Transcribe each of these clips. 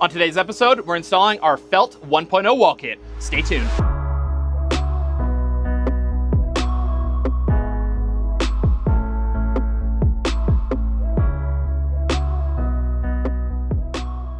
On today's episode, we're installing our Felt 1.0 wall kit. Stay tuned. Hey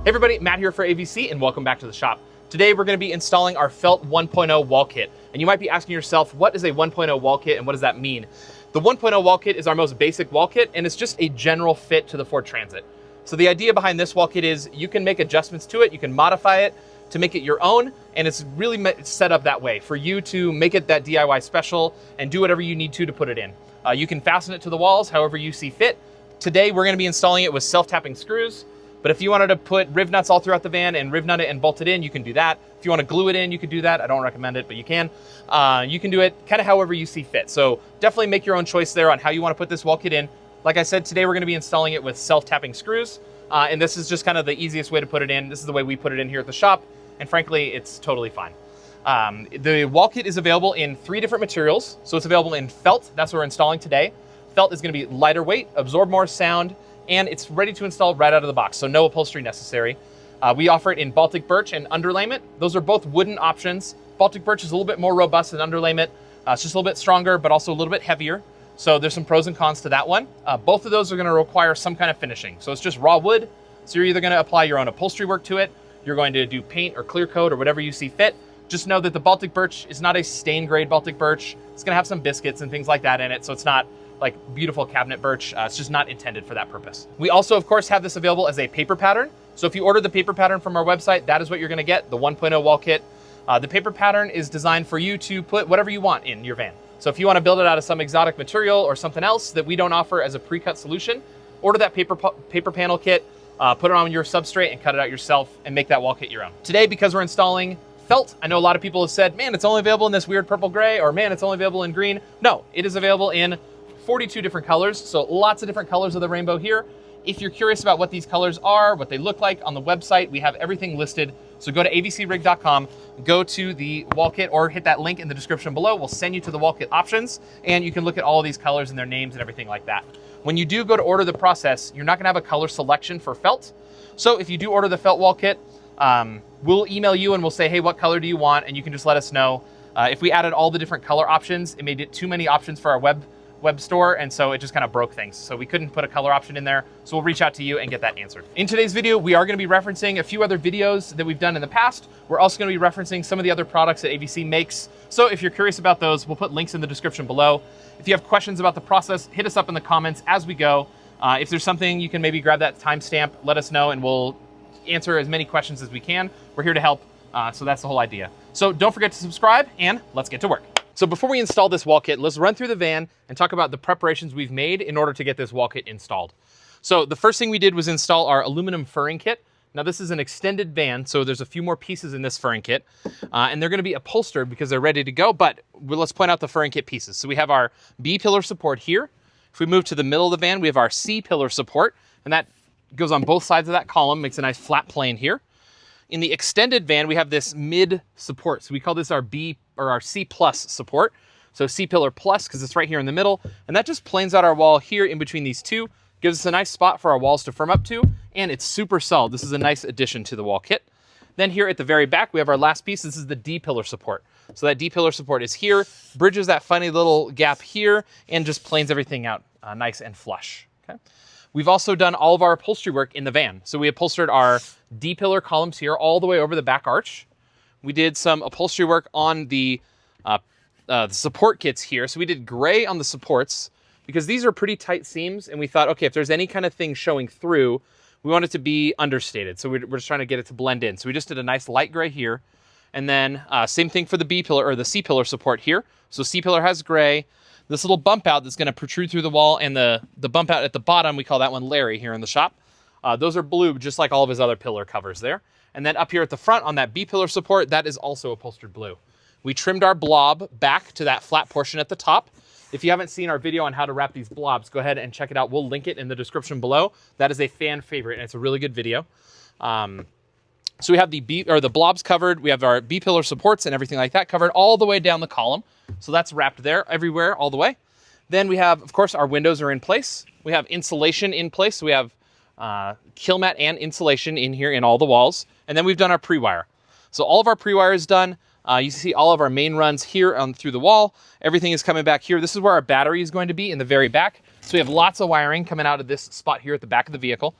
everybody, Matt here for AVC and welcome back to the shop. Today we're going to be installing our Felt 1.0 wall kit. And you might be asking yourself, what is a 1.0 wall kit and what does that mean? The 1.0 wall kit is our most basic wall kit and it's just a general fit to the Ford Transit. So the idea behind this wall kit is you can make adjustments to it, you can modify it to make it your own, and it's really set up that way for you to make it that DIY special and do whatever you need to put it in. You can fasten it to the walls however you see fit. Today we're going to be installing it with self-tapping screws, but if you wanted to put riv nuts all throughout the van and riv nut it and bolt it in, you can do that. If you want to glue it in, you can do that. I don't recommend it, but you can. You can do it kind of however you see fit. So definitely make your own choice there on how you want to put this wall kit in. Like I said, today we're going to be installing it with self-tapping screws, and this is just kind of the easiest way to put it in. This is the way we put it in here at the shop, and frankly, it's totally fine. The wall kit is available in 3 different materials. So it's available in felt, that's what we're installing today. Felt is going to be lighter weight, absorb more sound, and it's ready to install right out of the box, so no upholstery necessary. We offer it in Baltic birch and underlayment. Those are both wooden options. Baltic birch is a little bit more robust than underlayment. It's just a little bit stronger, but also a little bit heavier. So there's some pros and cons to that one. Both of those are going to require some kind of finishing. So it's just raw wood. So you're either going to apply your own upholstery work to it, you're going to do paint or clear coat or whatever you see fit. Just know that the Baltic birch is not a stain grade Baltic birch. It's going to have some biscuits and things like that in it. So it's not like beautiful cabinet birch. It's just not intended for that purpose. We also, of course, have this available as a paper pattern. So if you order the paper pattern from our website, that is what you're going to get, the 1.0 wall kit. The paper pattern is designed for you to put whatever you want in your van. So if you want to build it out of some exotic material or something else that we don't offer as a pre-cut solution, order that paper panel kit, put it on your substrate and cut it out yourself and make that wall kit your own. Today, because we're installing felt, I know a lot of people have said, man, it's only available in this weird purple gray, or man, it's only available in green. No, it is available in 42 different colors. So lots of different colors of the rainbow here. If you're curious about what these colors are, what they look like on the website, we have everything listed. So go to avcrig.com, go to the wall kit or hit that link in the description below. We'll send you to the wall kit options and you can look at all of these colors and their names and everything like that. When you do go to order the process, you're not gonna have a color selection for felt. So if you do order the felt wall kit, we'll email you and we'll say, hey, what color do you want? And you can just let us know. If we added all the different color options, it made it too many options for our web store, and so it just kind of broke things. So we couldn't put a color option in there, so we'll reach out to you and get that answered. In today's video, we are going to be referencing a few other videos that we've done in the past. We're also going to be referencing some of the other products that AVC makes. So if you're curious about those, we'll put links in the description below. If you have questions about the process, hit us up in the comments as we go. If there's something, you can maybe grab that timestamp, let us know, and we'll answer as many questions as we can. We're here to help, so that's the whole idea. So don't forget to subscribe, and let's get to work. So before we install this wall kit, let's run through the van and talk about the preparations we've made in order to get this wall kit installed. So the first thing we did was install our aluminum furring kit. Now this is an extended van, so there's a few more pieces in this furring kit, and they're gonna be upholstered because they're ready to go, but let's point out the furring kit pieces. So we have our B pillar support here. If we move to the middle of the van, we have our C pillar support, and that goes on both sides of that column, makes a nice flat plane here. In the extended van, we have this mid support. So we call this our B or our C plus support. So C pillar plus, because it's right here in the middle. And that just planes out our wall here in between these two, gives us a nice spot for our walls to firm up to. And it's super solid. This is a nice addition to the wall kit. Then here at the very back, we have our last piece. This is the D pillar support. So that D pillar support is here, bridges that funny little gap here, and just planes everything out nice and flush. Okay. We've also done all of our upholstery work in the van. So we upholstered our D-pillar columns here all the way over the back arch. We did some upholstery work on the support kits here. So we did gray on the supports because these are pretty tight seams. And we thought, okay, if there's any kind of thing showing through, we want it to be understated. So we're just trying to get it to blend in. So we just did a nice light gray here. And then same thing for the B-pillar or the C-pillar support here. So C-pillar has gray. This little bump out that's going to protrude through the wall, and the bump out at the bottom, we call that one Larry here in the shop. Those are blue, just like all of his other pillar covers there. And then up here at the front on that B pillar support, that is also upholstered blue. We trimmed our blob back to that flat portion at the top. If you haven't seen our video on how to wrap these blobs, go ahead and check it out. We'll link it in the description below. That is a fan favorite, and it's a really good video. So we have the blobs covered. We have our B pillar supports and everything like that covered all the way down the column. So that's wrapped there everywhere all the way. Then we have, of course, our windows are in place. We have insulation in place. So we have kill mat and insulation in here in all the walls. And then we've done our pre-wire. So all of our pre-wire is done. You see all of our main runs here through the wall. Everything is coming back here. This is where our battery is going to be in the very back. So we have lots of wiring coming out of this spot here at the back of the vehicle.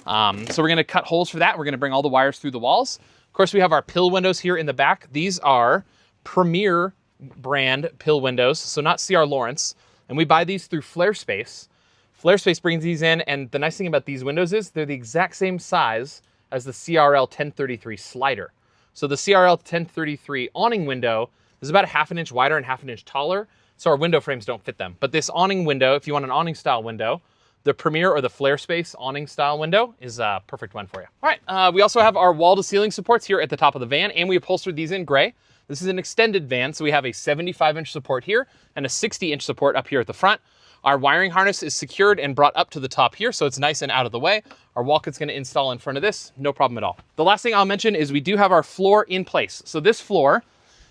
So we're gonna cut holes for that. We're gonna bring all the wires through the walls. Of course, we have our pill windows here in the back. These are Premier brand pill windows, so not CR Lawrence. And we buy these through Flarespace. Flarespace brings these in, and the nice thing about these windows is they're the exact same size as the CRL 1033 slider. So the CRL 1033 awning window is about a ½ inch wider and ½ inch taller, so our window frames don't fit them. But this awning window, if you want an awning style window, the Premier or the Flarespace awning style window is a perfect one for you. All right, we also have our wall to ceiling supports here at the top of the van, and we upholstered these in gray. This is an extended van, so we have a 75-inch support here and a 60-inch support up here at the front. Our wiring harness is secured and brought up to the top here, so it's nice and out of the way. Our wall kit's gonna install in front of this, no problem at all. The last thing I'll mention is we do have our floor in place. So this floor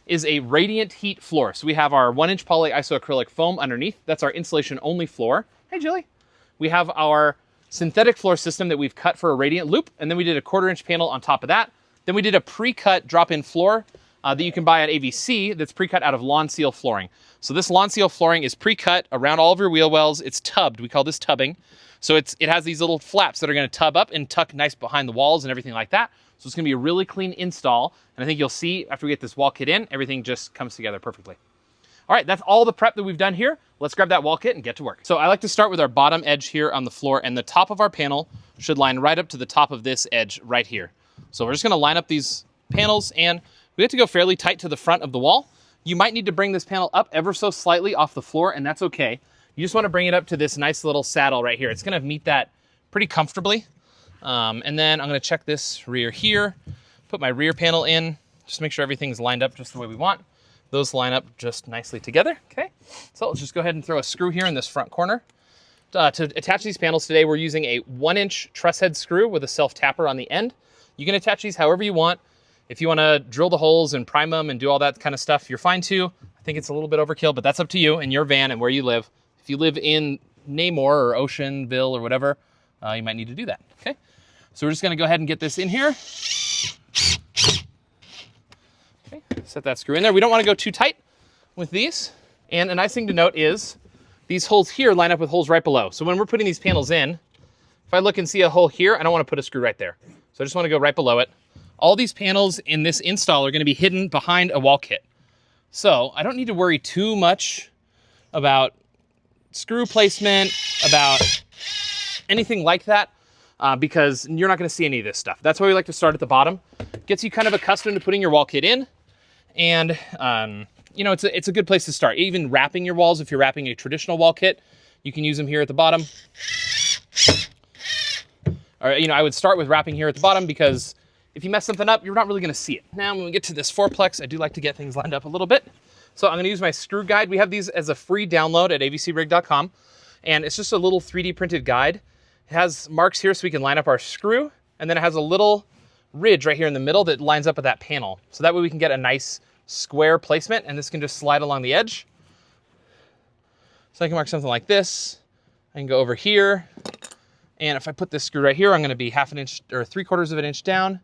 is a radiant heat floor. So we have our 1-inch poly isoacrylic foam underneath. That's our insulation only floor. Hey, Julie. We have our synthetic floor system that we've cut for a radiant loop, and then we did a 1/4-inch panel on top of that. Then we did a pre-cut drop-in floor that you can buy at AVC that's pre-cut out of Lawn Seal flooring. So this Lawn Seal flooring is pre-cut around all of your wheel wells. It's tubbed. We call this tubbing. So it has these little flaps that are going to tub up and tuck nice behind the walls and everything like that. So it's going to be a really clean install. And I think you'll see after we get this wall kit in, everything just comes together perfectly. All right, that's all the prep that we've done here. Let's grab that wall kit and get to work. So I like to start with our bottom edge here on the floor, and the top of our panel should line right up to the top of this edge right here. So we're just going to line up these panels, and we have to go fairly tight to the front of the wall. You might need to bring this panel up ever so slightly off the floor, and that's okay. You just want to bring it up to this nice little saddle right here. It's going to meet that pretty comfortably. And then I'm going to check this rear here, put my rear panel in, just make sure everything's lined up just the way we want. Those line up just nicely together, okay? So let's just go ahead and throw a screw here in this front corner. To attach these panels today, we're using a 1-inch truss head screw with a self-tapper on the end. You can attach these however you want. If you want to drill the holes and prime them and do all that kind of stuff, you're fine too. I think it's a little bit overkill, but that's up to you and your van and where you live. If you live in Namor or Oceanville or whatever, you might need to do that, okay? So we're just gonna go ahead and get this in here. Okay, set that screw in there. We don't wanna go too tight with these. And a nice thing to note is these holes here line up with holes right below. So when we're putting these panels in, if I look and see a hole here, I don't wanna put a screw right there. So I just wanna go right below it. All these panels in this install are gonna be hidden behind a wall kit. So I don't need to worry too much about screw placement, about anything like that, because you're not gonna see any of this stuff. That's why we like to start at the bottom. Gets you kind of accustomed to putting your wall kit in, and you know, it's a good place to start. Even wrapping your walls, if you're wrapping a traditional wall kit, you can use them here at the bottom. Or, you know, I would start with wrapping here at the bottom because if you mess something up, you're not really gonna see it. Now, when we get to this fourplex, I do like to get things lined up a little bit. So I'm gonna use my screw guide. We have these as a free download at avcrig.com. And it's just a little 3D printed guide. It has marks here so we can line up our screw. And then it has a little ridge right here in the middle that lines up with that panel. So that way we can get a nice square placement, and this can just slide along the edge. So I can mark something like this. I can go over here. And if I put this screw right here, I'm gonna be 1/2 inch or 3/4 of an inch down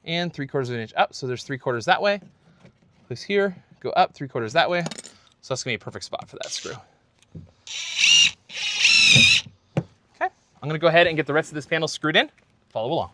and 3/4 of an inch up. So there's 3/4 that way. Place here, go up 3/4 that way. So that's gonna be a perfect spot for that screw. Okay, I'm gonna go ahead and get the rest of this panel screwed in. Follow along.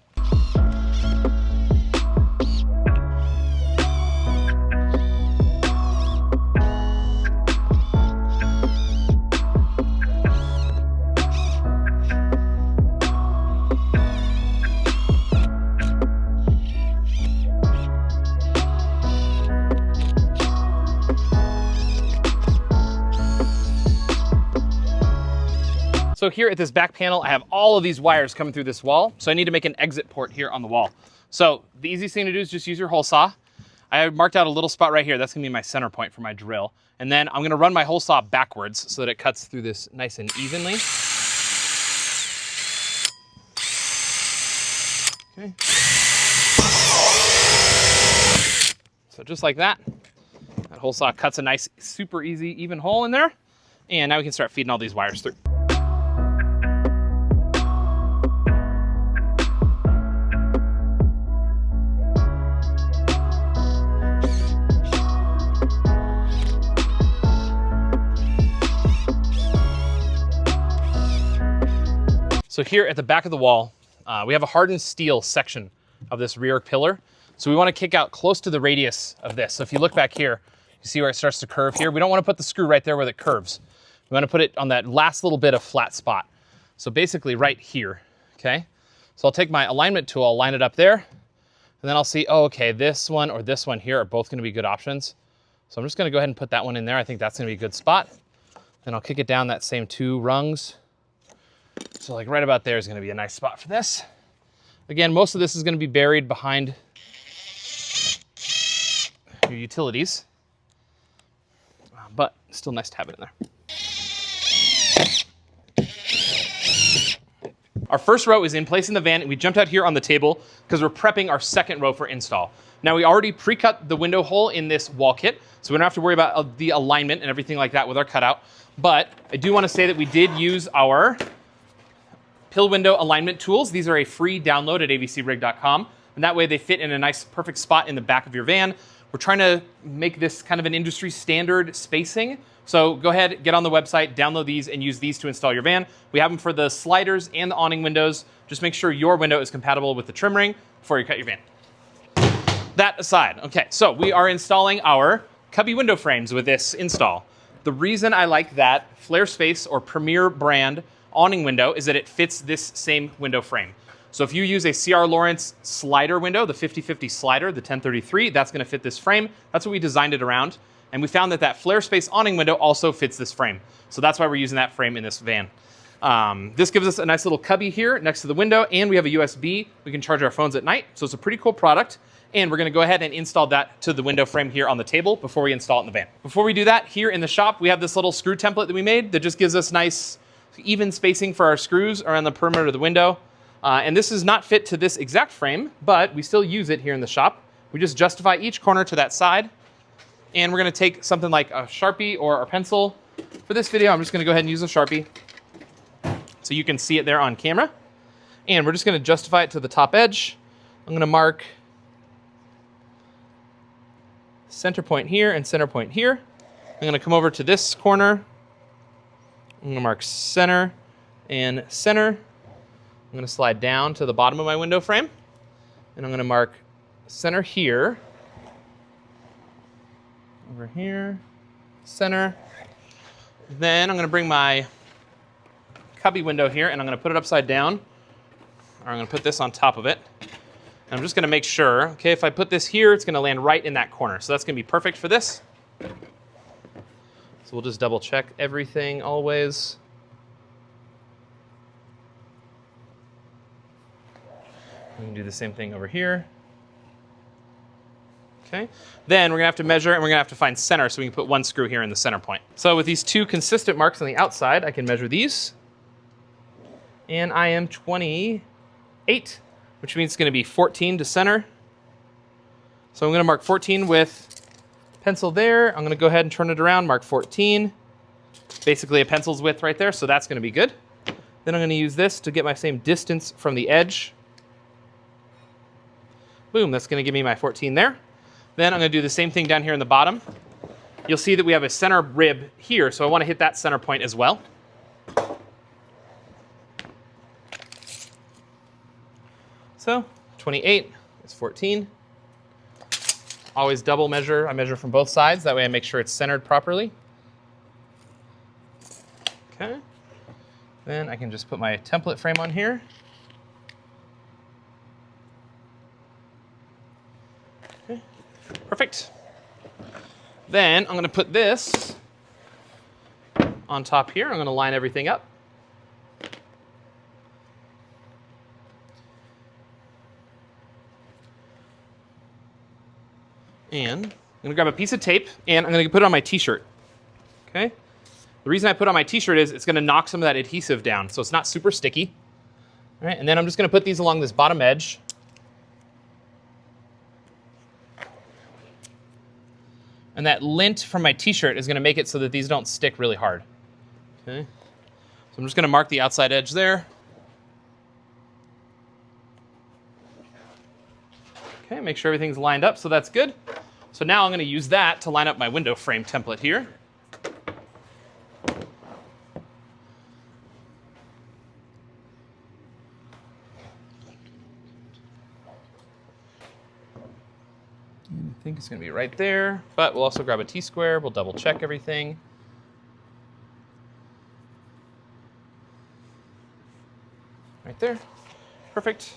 So here at this back panel, I have all of these wires coming through this wall. So I need to make an exit port here on the wall. So the easiest thing to do is just use your hole saw. I have marked out a little spot right here. That's gonna be my center point for my drill. And then I'm gonna run my hole saw backwards so that it cuts through this nice and evenly. Okay. So just like that. That hole saw cuts a nice, super easy, even hole in there. And now we can start feeding all these wires through. So here at the back of the wall, we have a hardened steel section of this rear pillar. So we want to kick out close to the radius of this. So if you look back here, you see where it starts to curve here? We don't want to put the screw right there where it curves. We want to put it on that last little bit of flat spot. So basically right here, okay? So I'll take my alignment tool, I'll line it up there, and then I'll see, oh, okay, this one or this one here are both going to be good options. So I'm just going to go ahead and put that one in there. I think that's going to be a good spot. Then I'll kick it down that same 2 rungs. So like right about there is going to be a nice spot for this. Again, most of this is going to be buried behind your utilities, but still nice to have it in there. Our first row is in place in the van, and we jumped out here on the table because we're prepping our second row for install. Now we already pre-cut the window hole in this wall kit, so we don't have to worry about the alignment and everything like that with our cutout. But I do want to say that we did use our pill window alignment tools. These are a free download at avcrig.com, and that way they fit in a nice perfect spot in the back of your van. We're trying to make this kind of an industry standard spacing. So go ahead, get on the website, download these, and use these to install your van. We have them for the sliders and the awning windows. Just make sure your window is compatible with the trim ring before you cut your van. That aside, okay, so we are installing our cubby window frames with this install. The reason I like that Flare Space or Premier brand awning window is that it fits this same window frame. So if you use a C.R. Lawrence slider window, the 50/50 slider, the 1033, that's going to fit this frame. That's what we designed it around. And we found that that Flare Space awning window also fits this frame. So that's why we're using that frame in this van. This gives us a nice little cubby here next to the window, and we have a USB. We can charge our phones at night. So it's a pretty cool product. And we're going to go ahead and install that to the window frame here on the table before we install it in the van. Before we do that, here in the shop, we have this little screw template that we made that just gives us nice even spacing for our screws around the perimeter of the window. And this is not fit to this exact frame, but we still use it here in the shop. We just justify each corner to that side. And we're going to take something like a Sharpie or a pencil. For this video, I'm just going to go ahead and use a Sharpie so you can see it there on camera. And we're just going to justify it to the top edge. I'm going to mark center point here and center point here. I'm going to come over to this corner. I'm going to mark center and center. I'm going to slide down to the bottom of my window frame. And I'm going to mark center here. Over here, center. Then I'm going to bring my cubby window here and I'm going to put it upside down. Or I'm going to put this on top of it. And I'm just going to make sure, okay, if I put this here, it's going to land right in that corner. So that's going to be perfect for this. So we'll just double check everything always. We can do the same thing over here. Okay. Then we're going to have to measure and we're going to have to find center so we can put one screw here in the center point. So with these 2 consistent marks on the outside, I can measure these. And I am 28, which means it's going to be 14 to center. So I'm going to mark 14 with pencil there. I'm going to go ahead and turn it around, mark 14. Basically a pencil's width right there, so that's going to be good. Then I'm going to use this to get my same distance from the edge. Boom, that's going to give me my 14 there. Then I'm going to do the same thing down here in the bottom. You'll see that we have a center rib here, so I want to hit that center point as well. So 28 is 14. Always double measure. I measure from both sides. That way I make sure it's centered properly. Okay. Then I can just put my template frame on here. Okay. Perfect. Then I'm going to put this on top here. I'm going to line everything up. And I'm going to grab a piece of tape and I'm going to put it on my t-shirt. Okay? The reason I put it on my t-shirt is it's going to knock some of that adhesive down so it's not super sticky. All right, and then I'm just going to put these along this bottom edge. And that lint from my t-shirt is going to make it so that these don't stick really hard. Okay? So I'm just going to mark the outside edge there. Okay, make sure everything's lined up, so that's good. So now I'm going to use that to line up my window frame template here. think it's gonna be right there, but we'll also grab a T-square. We'll double check everything. Right there, perfect.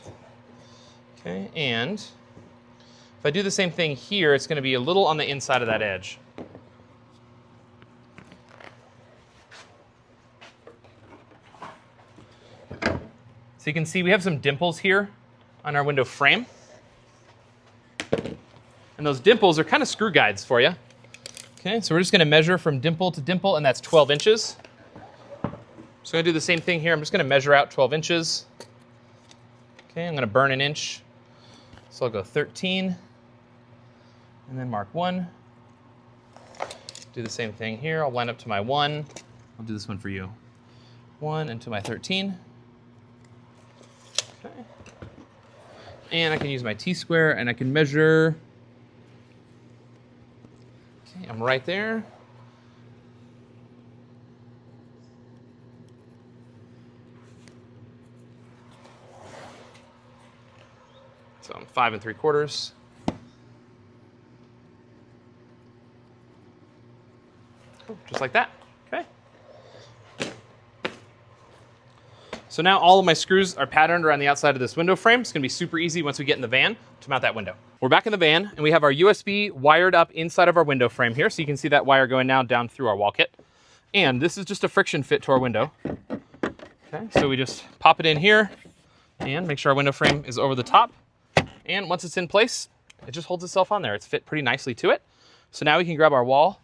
Okay, and if I do the same thing here, it's gonna be a little on the inside of that edge. So you can see we have some dimples here on our window frame. And those dimples are kind of screw guides for you. Okay, so we're just gonna measure from dimple to dimple, and that's 12 inches. So I'm gonna do the same thing here. I'm just gonna measure out 12 inches. Okay, I'm gonna burn an inch. So I'll go 13, and then mark 1. Do the same thing here. I'll line up to my 1. I'll do this one for you. 1 and to my 13. Okay. And I can use my T-square, and I can measure. Okay, I'm right there. So I'm 5 3/4. Cool, just like that, okay. So now all of my screws are patterned around the outside of this window frame. It's gonna be super easy once we get in the van to mount that window. We're back in the van, and we have our USB wired up inside of our window frame here. So you can see that wire going now down through our wall kit. And this is just a friction fit to our window. Okay, so we just pop it in here and make sure our window frame is over the top. And once it's in place, it just holds itself on there. It's fit pretty nicely to it. So now we can grab our wall,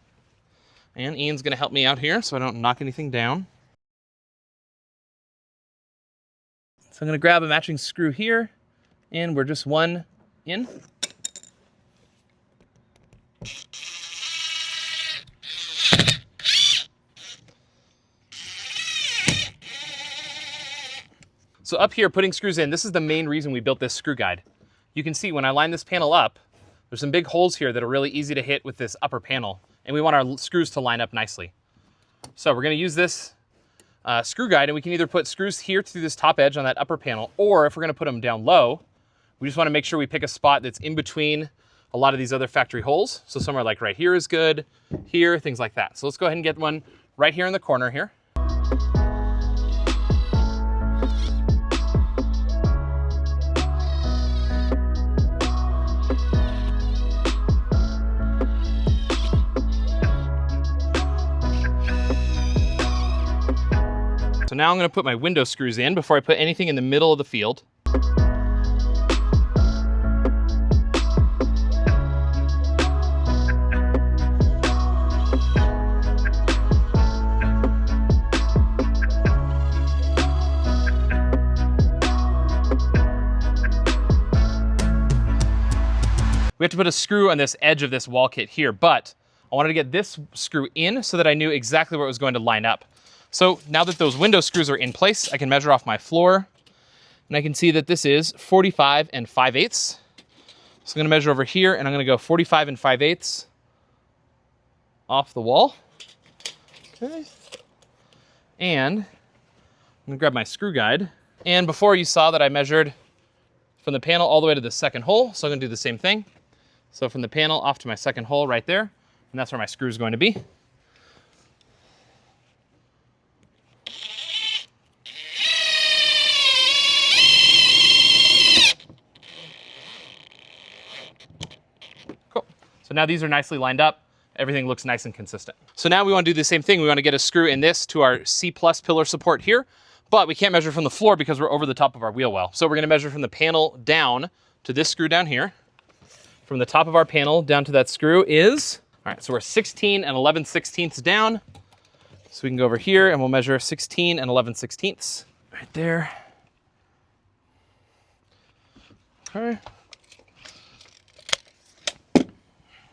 and Ian's gonna help me out here so I don't knock anything down. So I'm gonna grab a matching screw here, and we're just 1 in. So up here, putting screws in, this is the main reason we built this screw guide. You can see when I line this panel up, there's some big holes here that are really easy to hit with this upper panel, and we want our screws to line up nicely. So we're gonna use this screw guide, and we can either put screws here through this top edge on that upper panel, or if we're gonna put them down low, we just wanna make sure we pick a spot that's in between a lot of these other factory holes. So somewhere like right here is good, here, things like that. So let's go ahead and get one right here in the corner here. So now I'm gonna put my window screws in before I put anything in the middle of the field. We have to put a screw on this edge of this wall kit here, but I wanted to get this screw in so that I knew exactly where it was going to line up. So now that those window screws are in place, I can measure off my floor, and I can see that this is 45 5/8. So I'm gonna measure over here, and I'm gonna go 45 5/8 off the wall. Okay. And I'm gonna grab my screw guide. And before you saw that I measured from the panel all the way to the second hole, so I'm gonna do the same thing. So from the panel off to my second hole right there, and that's where my screw is going to be. Cool. So now these are nicely lined up. Everything looks nice and consistent. So now we want to do the same thing. We want to get a screw in this to our C+ pillar support here, but we can't measure from the floor because we're over the top of our wheel well. So we're going to measure from the panel down to this screw down here. From the top of our panel down to that screw is, all right, so we're 16 11/16 down. So we can go over here and we'll measure 16 11/16 right there. Okay.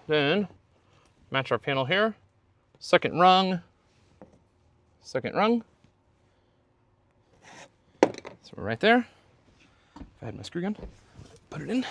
Then match our panel here. Second rung. Second rung. So we're right there. If I had my screw gun, put it in.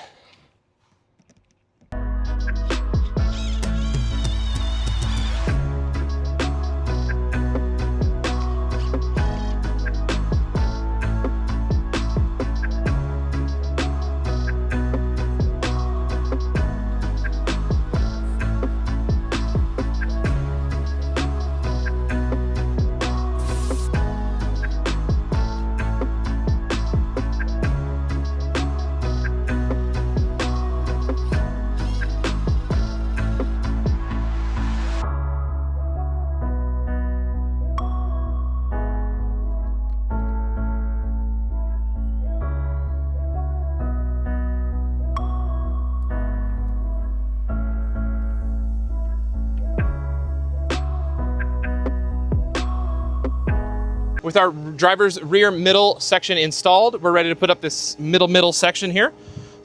with our driver's rear middle section installed, we're ready to put up this middle section here.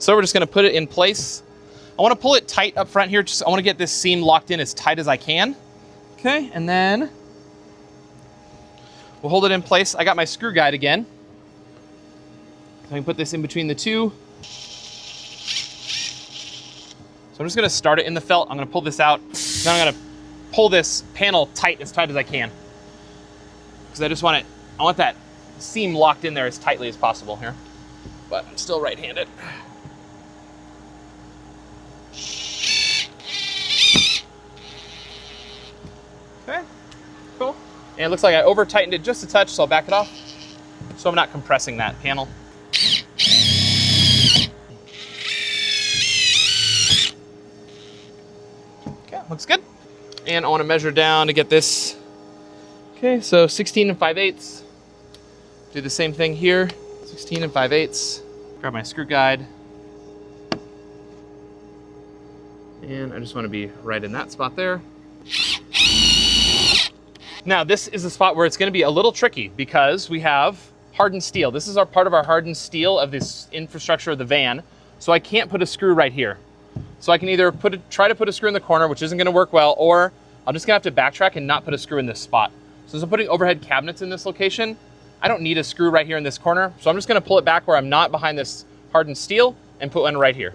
So we're just gonna put it in place. I wanna pull it tight up front here. I wanna get this seam locked in as tight as I can. Okay, and then we'll hold it in place. I got my screw guide again. So I can put this in between the two. So I'm just gonna start it in the felt. I'm gonna pull this out. Then I'm gonna pull this panel tight as I can. Because I want that seam locked in there as tightly as possible here. But I'm still right-handed. Okay, cool. And it looks like I over-tightened it just a touch, so I'll back it off. So I'm not compressing that panel. Okay, looks good. And I want to measure down to get this. Okay, so 16 5/8. Do the same thing here. 16 5/8. Grab my screw guide. And I just want to be right in that spot there. Now this is a spot where it's going to be a little tricky because we have hardened steel. This is part of our hardened steel of this infrastructure of the van. So I can't put a screw right here. So I can either try to put a screw in the corner, which isn't gonna work well, or I'm just gonna have to backtrack and not put a screw in this spot. So as I'm putting overhead cabinets in this location, I don't need a screw right here in this corner. So I'm just gonna pull it back where I'm not behind this hardened steel and put one right here.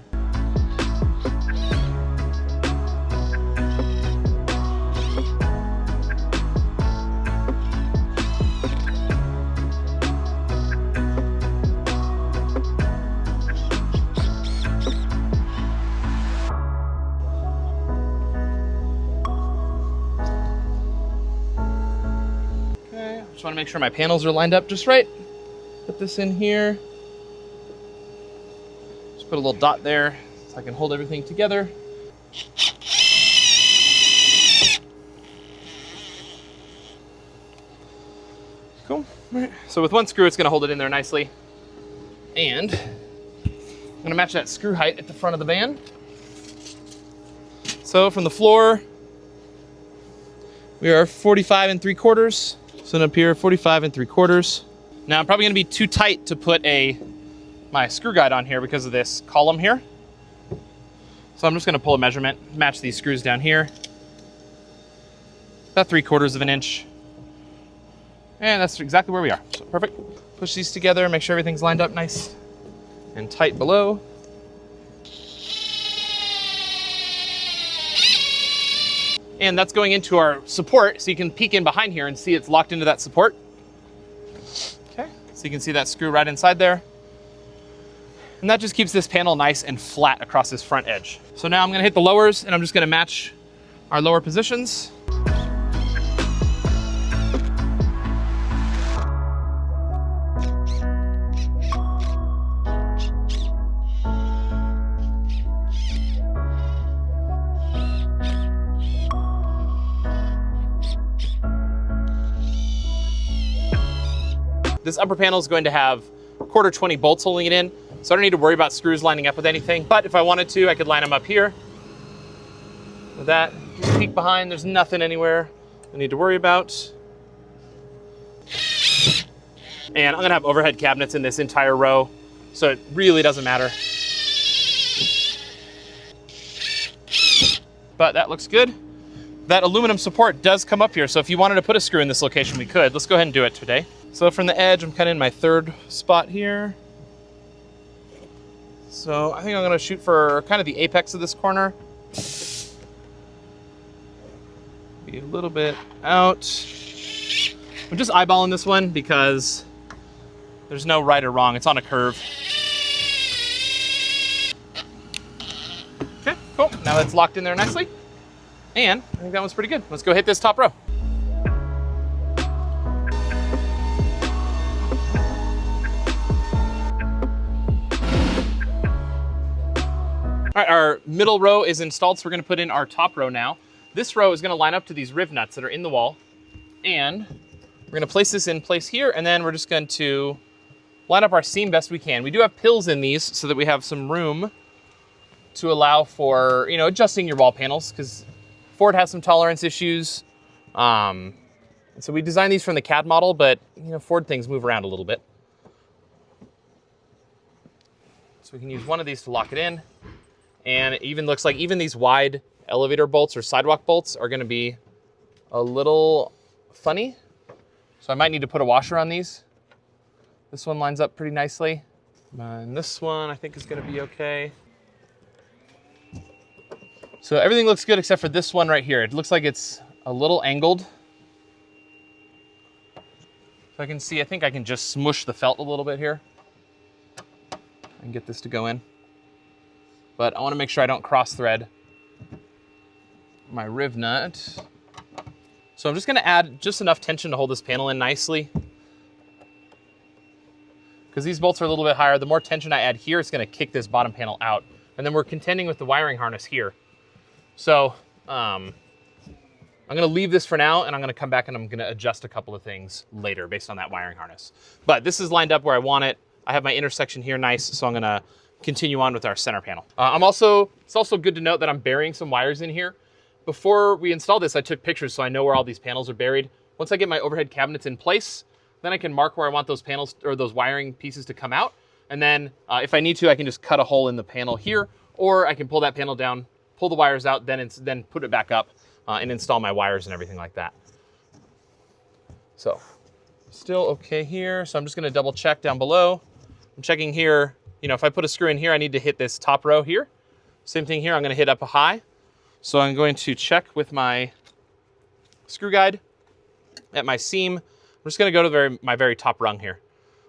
Just want to make sure my panels are lined up just right. Put this in here. Just put a little dot there so I can hold everything together. Cool. All right. So with one screw, it's going to hold it in there nicely. And I'm going to match that screw height at the front of the van. So from the floor, we are 45 3/4. So up here, 45 3/4. Now I'm probably gonna be too tight to put my screw guide on here because of this column here. So I'm just gonna pull a measurement, match these screws down here. About 3/4 of an inch. And that's exactly where we are, so perfect. Push these together, make sure everything's lined up nice and tight below. And that's going into our support, so you can peek in behind here and see it's locked into that support. Okay, so you can see that screw right inside there. And that just keeps this panel nice and flat across this front edge. So now I'm gonna hit the lowers and I'm just gonna match our lower positions. This upper panel is going to have 1/4 bolts holding it in, so I don't need to worry about screws lining up with anything. But if I wanted to, I could line them up here. With that, just peek behind, there's nothing anywhere I need to worry about. And I'm gonna have overhead cabinets in this entire row, so it really doesn't matter. But that looks good. That aluminum support does come up here, so if you wanted to put a screw in this location, we could. Let's go ahead and do it today. So from the edge, I'm kind of in my third spot here. So I think I'm gonna shoot for kind of the apex of this corner. Be a little bit out. I'm just eyeballing this one because there's no right or wrong. It's on a curve. Okay, cool. Now that's locked in there nicely. And I think that one's pretty good. Let's go hit this top row. All right, our middle row is installed, so we're gonna put in our top row now. This row is gonna line up to these riv nuts that are in the wall, and we're gonna place this in place here, and then we're just going to line up our seam best we can. We do have pills in these so that we have some room to allow for, adjusting your wall panels, because Ford has some tolerance issues. So we designed these from the CAD model, but Ford things move around a little bit. So we can use one of these to lock it in. And it even looks like even these wide elevator bolts or sidewalk bolts are gonna be a little funny. So I might need to put a washer on these. This one lines up pretty nicely. And this one I think is gonna be okay. So everything looks good except for this one right here. It looks like it's a little angled. So I can see, I think I can just smush the felt a little bit here and get this to go in. But I wanna make sure I don't cross thread my riv nut. So I'm just gonna add just enough tension to hold this panel in nicely. Because these bolts are a little bit higher, the more tension I add here, it's gonna kick this bottom panel out. And then we're contending with the wiring harness here. So I'm gonna leave this for now, and I'm gonna come back and I'm gonna adjust a couple of things later based on that wiring harness. But this is lined up where I want it. I have my intersection here nice, so I'm gonna continue on with our center panel. It's also good to note that I'm burying some wires in here. Before we install this, I took pictures so I know where all these panels are buried. Once I get my overhead cabinets in place, then I can mark where I want those panels or those wiring pieces to come out. And then if I need to, I can just cut a hole in the panel here, or I can pull that panel down, pull the wires out, then put it back up and install my wires and everything like that. So still okay here. So I'm just gonna double check down below. I'm checking here, if I put a screw in here, I need to hit this top row here. Same thing here, I'm gonna hit up a high. So I'm going to check with my screw guide at my seam. I'm just gonna go to my very top rung here.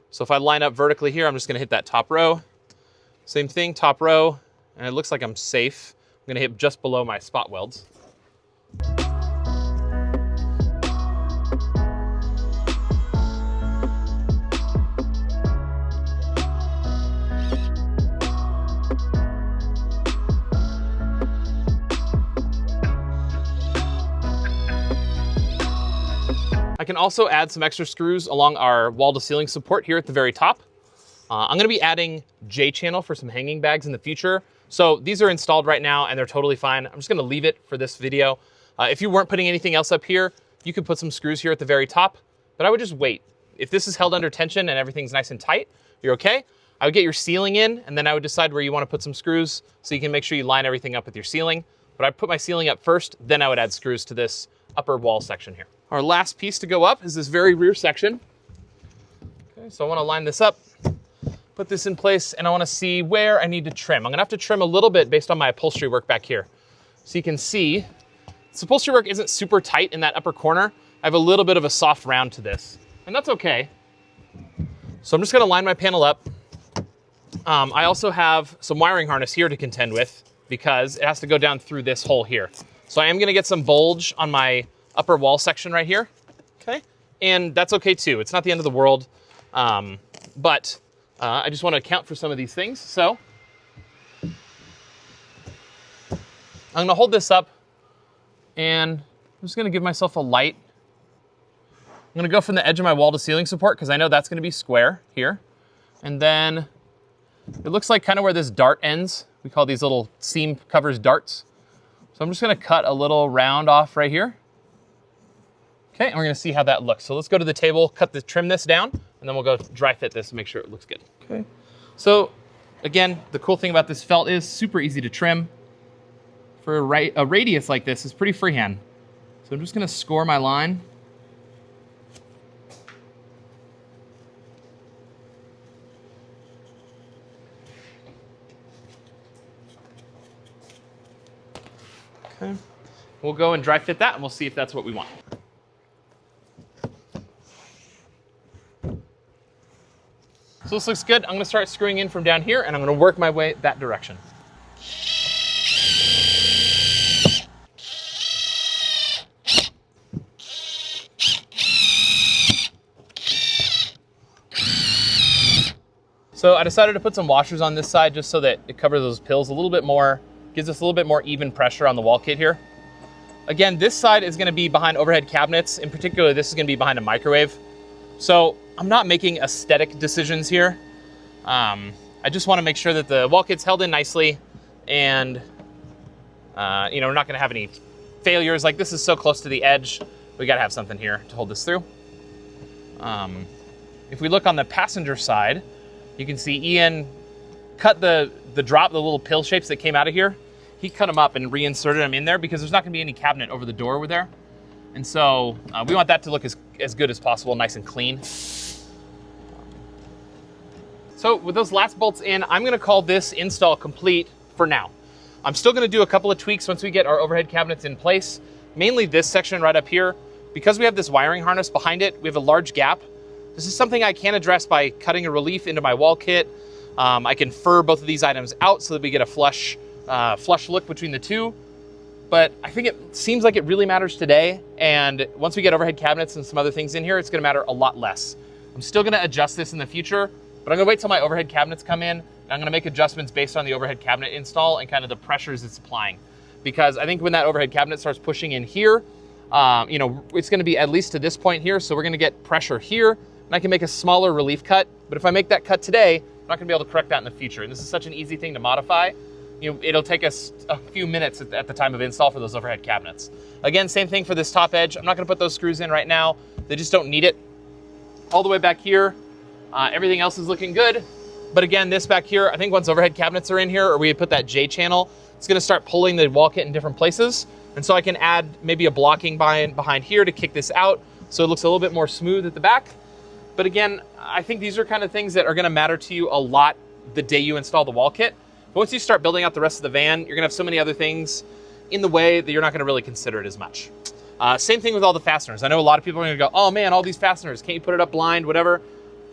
So if I line up vertically here, I'm just gonna hit that top row. Same thing, top row, and it looks like I'm safe. I'm gonna hit just below my spot welds. I can also add some extra screws along our wall to ceiling support here at the very top. I'm gonna be adding J-channel for some hanging bags in the future. So these are installed right now and they're totally fine. I'm just gonna leave it for this video. If you weren't putting anything else up here, you could put some screws here at the very top, but I would just wait. If this is held under tension and everything's nice and tight, you're okay. I would get your ceiling in and then I would decide where you wanna put some screws so you can make sure you line everything up with your ceiling. But I'd put my ceiling up first, then I would add screws to this upper wall section here. Our last piece to go up is this very rear section. Okay, so I wanna line this up, put this in place, and I wanna see where I need to trim. I'm gonna have to trim a little bit based on my upholstery work back here. So you can see, this upholstery work isn't super tight in that upper corner. I have a little bit of a soft round to this, and that's okay. So I'm just gonna line my panel up. I also have some wiring harness here to contend with because it has to go down through this hole here. So I am gonna get some bulge on my upper wall section right here, okay? And that's okay too. It's not the end of the world, but I just want to account for some of these things. So I'm gonna hold this up and I'm just gonna give myself a light. I'm gonna go from the edge of my wall to ceiling support because I know that's gonna be square here. And then it looks like kind of where this dart ends. We call these little seam covers darts. So I'm just gonna cut a little round off right here. Okay, and we're gonna see how that looks. So let's go to the table, trim this down, and then we'll go dry fit this and make sure it looks good. Okay. So again, the cool thing about this felt is super easy to trim. For a radius like this, it's pretty freehand. So I'm just gonna score my line. Okay. We'll go and dry fit that and we'll see if that's what we want. So this looks good. I'm gonna start screwing in from down here and I'm gonna work my way that direction. So I decided to put some washers on this side just so that it covers those pills a little bit more, gives us a little bit more even pressure on the wall kit here. Again, this side is gonna be behind overhead cabinets. In particular, this is gonna be behind a microwave. So I'm not making aesthetic decisions here. I just wanna make sure that the wall kit's held in nicely and we're not gonna have any failures. Like this is so close to the edge. We gotta have something here to hold this through. If we look on the passenger side, you can see Ian cut the little pill shapes that came out of here. He cut them up and reinserted them in there because there's not gonna be any cabinet over the door over there. And so we want that to look as good as possible, nice and clean. So with those last bolts in, I'm gonna call this install complete for now. I'm still gonna do a couple of tweaks once we get our overhead cabinets in place, mainly this section right up here. Because we have this wiring harness behind it, we have a large gap. This is something I can address by cutting a relief into my wall kit. I can fur both of these items out so that we get a flush look between the two. But I think it seems like it really matters today. And once we get overhead cabinets and some other things in here, it's gonna matter a lot less. I'm still gonna adjust this in the future, but I'm gonna wait till my overhead cabinets come in, and I'm gonna make adjustments based on the overhead cabinet install and kind of the pressures it's applying. Because I think when that overhead cabinet starts pushing in here, it's gonna be at least to this point here, so we're gonna get pressure here, and I can make a smaller relief cut. But if I make that cut today, I'm not gonna be able to correct that in the future. And this is such an easy thing to modify. It'll take us a few minutes at the time of install for those overhead cabinets. Again, same thing for this top edge. I'm not gonna put those screws in right now. They just don't need it. All the way back here, everything else is looking good. But again, this back here, I think once overhead cabinets are in here, or we put that J channel, it's gonna start pulling the wall kit in different places. And so I can add maybe a blocking behind here to kick this out so it looks a little bit more smooth at the back. But again, I think these are kind of things that are gonna matter to you a lot the day you install the wall kit. But once you start building out the rest of the van, you're gonna have so many other things in the way that you're not gonna really consider it as much. Same thing with all the fasteners. I know a lot of people are gonna go, oh man, all these fasteners, can't you put it up blind, whatever?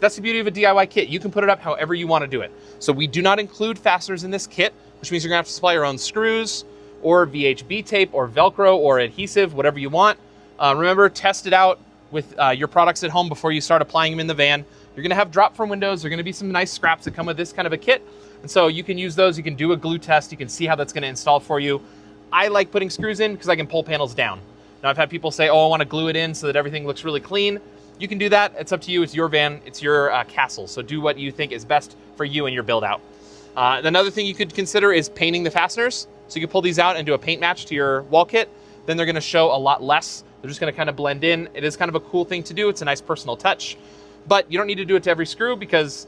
That's the beauty of a DIY kit. You can put it up however you wanna do it. So we do not include fasteners in this kit, which means you're gonna have to supply your own screws, or VHB tape, or Velcro, or adhesive, whatever you want. Remember, test it out with your products at home before you start applying them in the van. You're gonna have drop from windows. There are gonna be some nice scraps that come with this kind of a kit. And so you can use those, you can do a glue test, you can see how that's gonna install for you. I like putting screws in because I can pull panels down. Now I've had people say, oh, I wanna glue it in so that everything looks really clean. You can do that, it's up to you, it's your van, it's your castle. So do what you think is best for you and your build out. Another thing you could consider is painting the fasteners. So you can pull these out and do a paint match to your wall kit. Then they're gonna show a lot less. They're just gonna kind of blend in. It is kind of a cool thing to do. It's a nice personal touch, but you don't need to do it to every screw because,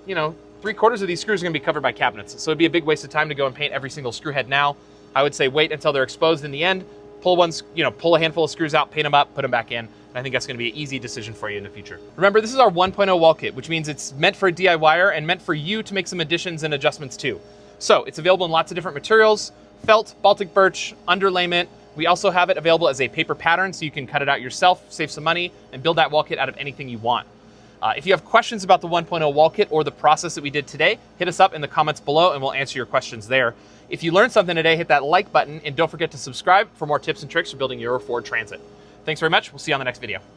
3/4 of these screws are gonna be covered by cabinets. So it'd be a big waste of time to go and paint every single screw head now. I would say wait until they're exposed in the end, pull a handful of screws out, paint them up, put them back in. And I think that's gonna be an easy decision for you in the future. Remember, this is our 1.0 wall kit, which means it's meant for a DIYer and meant for you to make some additions and adjustments too. So it's available in lots of different materials: felt, Baltic birch, underlayment. We also have it available as a paper pattern so you can cut it out yourself, save some money, and build that wall kit out of anything you want. If you have questions about the 1.0 wall kit or the process that we did today, hit us up in the comments below and we'll answer your questions there. If you learned something today, hit that like button and don't forget to subscribe for more tips and tricks for building your Ford Transit. Thanks very much. We'll see you on the next video.